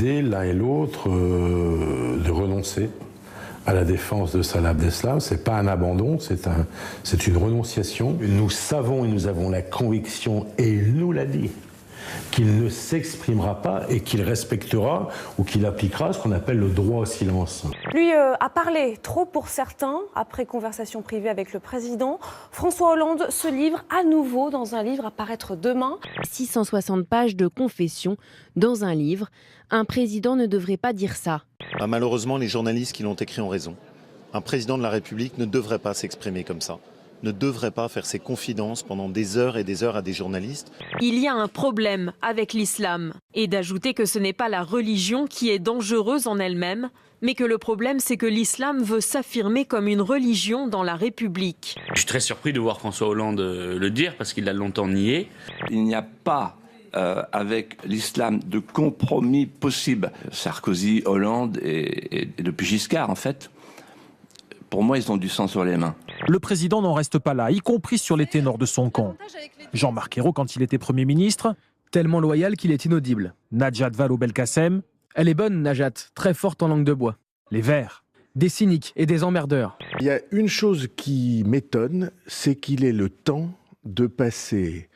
décidé l'un et l'autre de renoncer à la défense de Salah Abdeslam. Ce n'est pas un abandon, c'est une renonciation. Nous savons et nous avons la conviction, et il nous l'a dit, qu'il ne s'exprimera pas et qu'il respectera ou qu'il appliquera ce qu'on appelle le droit au silence. Lui a parlé trop pour certains. Après conversation privée avec le président, François Hollande se livre à nouveau dans un livre à paraître demain. 660 pages de confession dans un livre. Un président ne devrait pas dire ça. Malheureusement, les journalistes qui l'ont écrit ont raison. Un président de la République ne devrait pas s'exprimer comme ça. Ne devrait pas faire ses confidences pendant des heures et des heures à des journalistes. Il y a un problème avec l'islam. Et d'ajouter que ce n'est pas la religion qui est dangereuse en elle-même, mais que le problème c'est que l'islam veut s'affirmer comme une religion dans la République. Je suis très surpris de voir François Hollande le dire parce qu'il l'a longtemps nié. Il n'y a pas avec l'islam de compromis possible. Sarkozy, Hollande et depuis Giscard en fait. Pour moi, ils ont du sang sur les mains. Le président n'en reste pas là, y compris sur les ténors de son camp. Jean-Marc Ayrault, quand il était Premier ministre, tellement loyal qu'il est inaudible. Najat Vallaud-Belkacem, Elle est bonne, Najat, très forte en langue de bois. les Verts. Des cyniques et des emmerdeurs. Il y a une chose qui m'étonne, c'est qu'il ait le temps de passer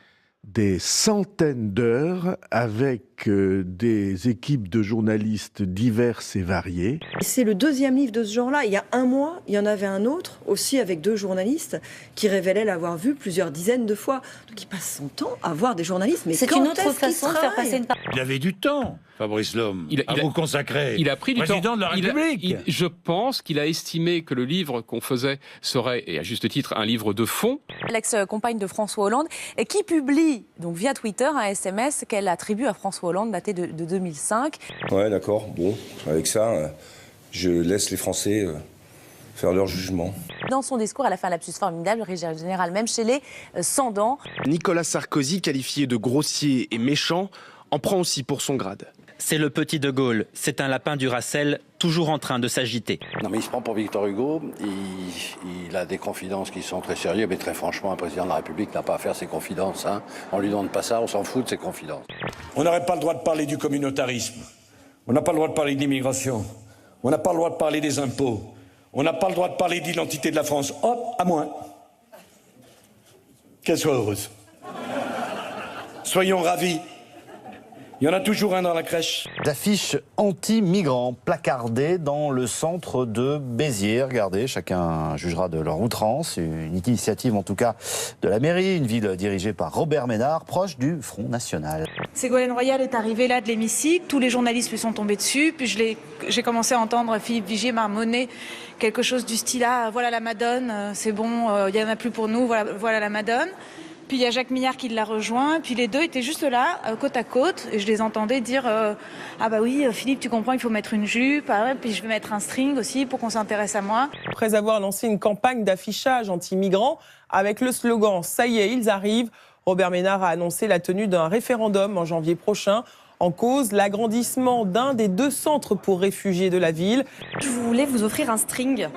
des centaines d'heures avec des équipes de journalistes diverses et variées. C'est le deuxième livre de ce genre-là. Il y a un mois, il y en avait un autre, aussi avec 2 journalistes, qui révélaient l'avoir vu plusieurs dizaines de fois. Donc il passe son temps à voir des journalistes. Mais c'est une autre façon de faire passer une parole. Il avait du temps, Fabrice Lhomme, à vous consacrer. Il a pris du président temps. de la République. Je pense qu'il a estimé que le livre qu'on faisait serait, et à juste titre, un livre de fond. L'ex-compagne de François Hollande, qui publie donc via Twitter un SMS qu'elle attribue à François Hollande daté de 2005. Ouais, d'accord. Bon, avec ça, je laisse les Français faire leur jugement. Dans son discours, elle a fait un lapsus formidable, général même chez les sans-dents. Nicolas Sarkozy, qualifié de grossier et méchant, en prend aussi pour son grade. C'est le petit de Gaulle, c'est un lapin du Racel, toujours en train de s'agiter. Non mais il se prend pour Victor Hugo, il a des confidences qui sont très sérieuses, mais très franchement, un président de la République n'a pas à faire ses confidences. Hein. On lui donne pas ça, on s'en fout de ses confidences. On n'aurait pas le droit de parler du communautarisme. On n'a pas le droit de parler de l'immigration. On n'a pas le droit de parler des impôts. On n'a pas le droit de parler de l'identité de la France. Hop, à moins qu'elle soit heureuse. Soyons ravis. Il y en a toujours un dans la crèche. D'affiches anti-migrants placardées dans le centre de Béziers. Regardez, chacun jugera de leur outrance. Une initiative en tout cas de la mairie, une ville dirigée par Robert Ménard, proche du Front National. Ségolène Royal est arrivée là de l'hémicycle, tous les journalistes lui sont tombés dessus, puis j'ai commencé à entendre Philippe Vigier marmonner quelque chose du style « Ah, voilà la Madone, c'est bon, il n'y en a plus pour nous, voilà la Madone ». Puis il y a Jacques Millard qui l'a rejoint, puis les deux étaient juste là, côte à côte, et je les entendais dire ah bah oui, Philippe, tu comprends, il faut mettre une jupe, ah ouais, puis je vais mettre un string aussi pour qu'on s'intéresse à moi. Après avoir lancé une campagne d'affichage anti-migrants avec le slogan « Ça y est, ils arrivent », Robert Ménard a annoncé la tenue d'un référendum en janvier prochain. En cause, l'agrandissement d'un des 2 centres pour réfugiés de la ville. Je voulais vous offrir un string.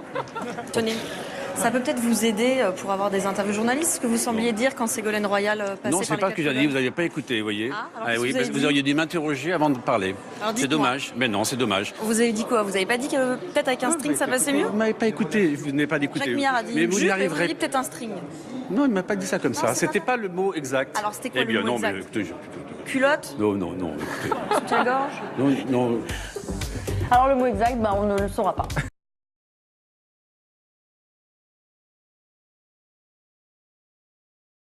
Tenez. Ça peut peut-être vous aider pour avoir des interviews journalistes, ce que vous sembliez dire quand Ségolène Royal passait par les... Non, c'est pas ce que j'ai dit, vous n'avez pas écouté, vous voyez. Oui, parce que vous auriez dû m'interroger avant de parler. C'est dommage, mais non, c'est dommage. Vous avez dit quoi? Vous n'avez pas dit que peut-être avec un string ça passait mieux? Vous m'avez pas écouté, vous n'avez pas écouté. Jacques Millard a dit mais vous n'y vous arriverez avez dit peut-être un string. Non, il m'a pas dit ça comme ça, c'était pas le mot exact. Alors c'était quoi le mot exact? Mais écoutez, Culotte? Non, écoutez. Soutien-gorge? Non. Alors le mot exact, on ne le saura pas.